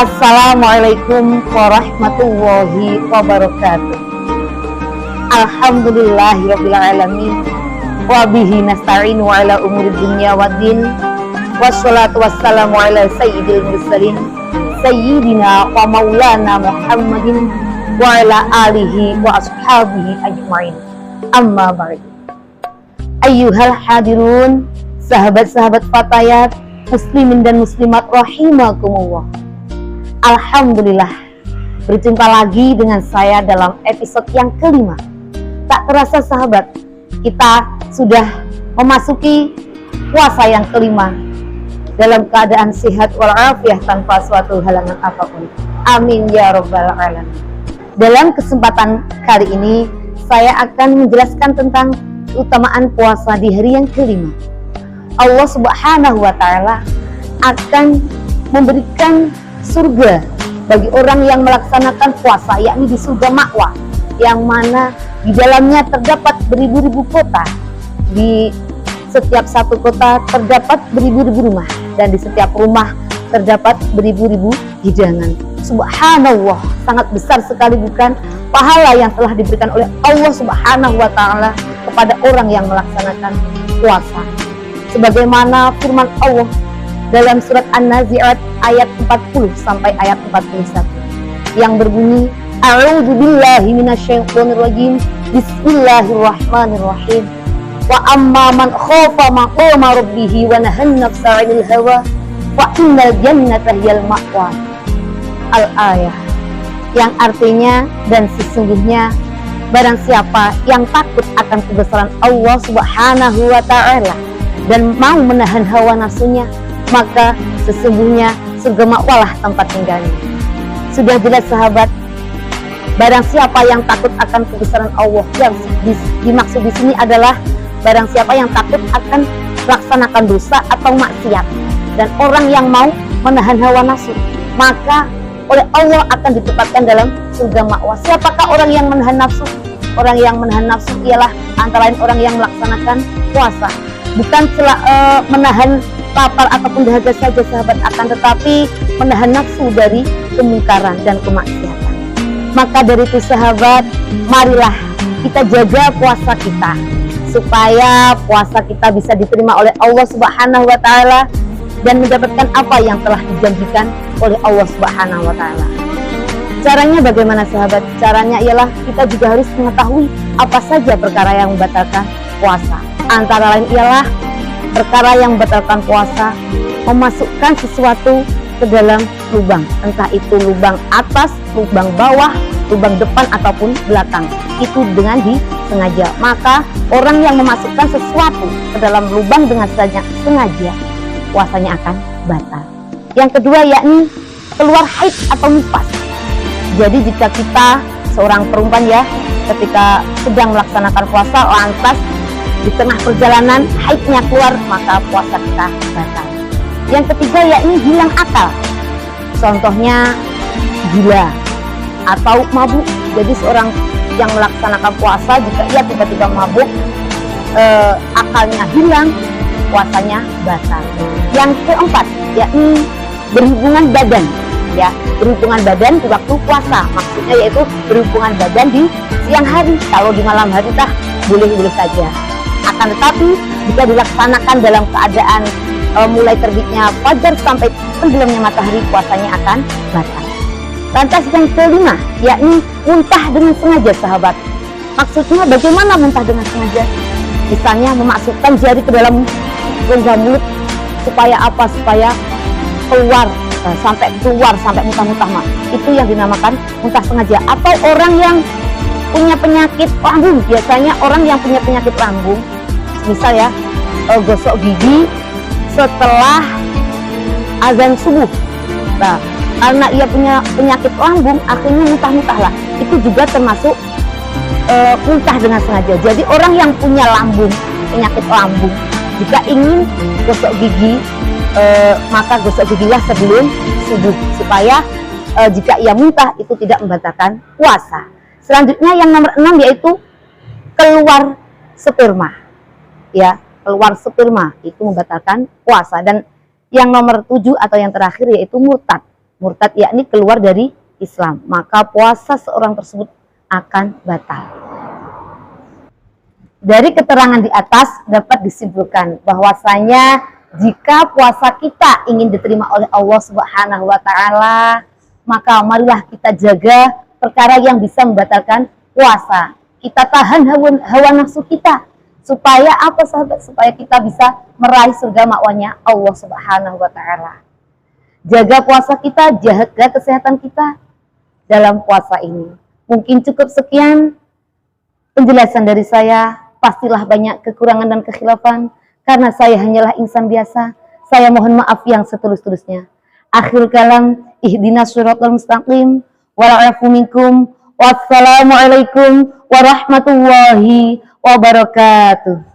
Assalamualaikum warahmatullahi wabarakatuh. Alhamdulillahirrabbilalamin. Wabihi nasta'inu ala umuri dunya waddin. Wassalatu wassalamu ala sayyidil mursalin Sayyidina wa maulana Muhammadin wa ala alihi wa ashabihi ajma'in. Amma ba'du. Ayyuhal hadirun, sahabat-sahabat fatayat, muslimin dan muslimat rahimakumullah. Alhamdulillah, berjumpa lagi dengan saya dalam episode yang kelima. Tak terasa sahabat, kita sudah memasuki puasa yang kelima dalam keadaan sehat walafiat tanpa suatu halangan apapun. Amin ya rabbal alamin. Dalam kesempatan kali ini, saya akan menjelaskan tentang keutamaan puasa di hari yang kelima. Allah Subhanahu wa Ta'ala akan memberikan surga bagi orang yang melaksanakan puasa, yakni di surga ma'wa, yang mana di dalamnya terdapat beribu-ribu kota. Di setiap satu kota terdapat beribu-ribu rumah, dan di setiap rumah terdapat beribu-ribu hidangan. Subhanallah, sangat besar sekali bukan pahala yang telah diberikan oleh Allah Subhanahu wa Ta'ala kepada orang yang melaksanakan puasa. Sebagaimana firman Allah dalam surat An-Nazi'at ayat 40 sampai ayat 41 yang berbunyi, A'udzubillahi minasyaitonirrajim, Bismillahirrahmanirrahim. Wa amma man khafa maqama rabbih wa nahan nafsa 'anil hawa fa innal jannata hiyal ma'wa. Al-ayah, yang artinya, dan sesungguhnya barang siapa yang takut akan kebesaran Allah Subhanahu wa Ta'ala dan mau menahan hawa nafsunya, maka sesungguhnya surga ma'walah tempat tinggalnya. Sudah jelas sahabat, barang siapa yang takut akan kebesaran Allah, yang dimaksud di sini adalah barang siapa yang takut akan melaksanakan dosa atau maksiat dan orang yang mau menahan hawa nafsu, maka oleh Allah akan ditempatkan dalam surga ma'wa. Siapakah orang yang menahan nafsu? Orang yang menahan nafsu ialah antara lain orang yang melaksanakan puasa. Bukan menahan lapar ataupun dahaga saja sahabat, akan tetapi menahan nafsu dari kemungkaran dan kemaksiatan. Maka dari itu sahabat, marilah kita jaga puasa kita supaya puasa kita bisa diterima oleh Allah Subhanahu wa Ta'ala dan mendapatkan apa yang telah dijanjikan oleh Allah Subhanahu wa Ta'ala. Caranya bagaimana sahabat? Caranya ialah kita juga harus mengetahui apa saja perkara yang membatalkan puasa. Antara lain ialah perkara yang membatalkan puasa, memasukkan sesuatu ke dalam lubang, entah itu lubang atas, lubang bawah, lubang depan ataupun belakang, itu dengan disengaja. Maka orang yang memasukkan sesuatu ke dalam lubang dengan sengaja, puasanya akan batal. Yang kedua yakni keluar haid atau nifas. Jadi jika kita seorang perempuan ya, ketika sedang melaksanakan puasa lantas di tengah perjalanan haidnya keluar, maka puasa kita batal. Yang ketiga yakni hilang akal. Contohnya gila atau mabuk. Jadi seorang yang melaksanakan puasa, jika ia tiba-tiba mabuk, akalnya hilang, puasanya batal. Yang keempat yakni berhubungan badan, ya, berhubungan badan di waktu puasa. Maksudnya yaitu berhubungan badan di siang hari. Kalau di malam hari boleh-boleh saja. Akan tetapi jika dilaksanakan dalam keadaan mulai terbitnya fajar sampai tenggelamnya matahari, puasanya akan batal. Lantas yang kelima yakni muntah dengan sengaja sahabat. Maksudnya bagaimana muntah dengan sengaja? Misalnya memasukkan jari ke dalam rongga mulut supaya apa? Supaya keluar sampai muntah-muntah, itu yang dinamakan muntah sengaja. Atau orang yang punya penyakit lambung, biasanya orang yang punya penyakit lambung, misal ya gosok gigi setelah azan subuh. Nah, karena ia punya penyakit lambung, akhirnya muntah-muntah lah. Itu juga termasuk muntah dengan sengaja. Jadi orang yang punya penyakit lambung, jika ingin gosok gigi, maka gosok gigilah sebelum subuh supaya jika ia muntah itu tidak membatalkan puasa. Selanjutnya yang nomor 6 yaitu keluar sperma. Ya, keluar sperma itu membatalkan puasa. Dan yang nomor 7 atau yang terakhir yaitu murtad. murtad yakni keluar dari Islam, maka puasa seorang tersebut akan batal. Dari keterangan di atas dapat disimpulkan bahwasanya jika puasa kita ingin diterima oleh Allah Subhanahu wa taala, maka marilah kita jaga perkara yang bisa membatalkan puasa. Kita tahan hawa nafsu kita. Supaya apa sahabat? Supaya kita bisa meraih surga makwanya Allah Subhanahu wa taala. Jaga puasa kita, jaga kesehatan kita dalam puasa ini. Mungkin cukup sekian penjelasan dari saya. Pastilah banyak kekurangan dan kekhilafan karena saya hanyalah insan biasa. Saya mohon maaf yang setulus-tulusnya. Akhir kalam, ihdinas shiratal mustaqim wal afu minkum. Wassalamualaikum warahmatullahi wabarakatuh.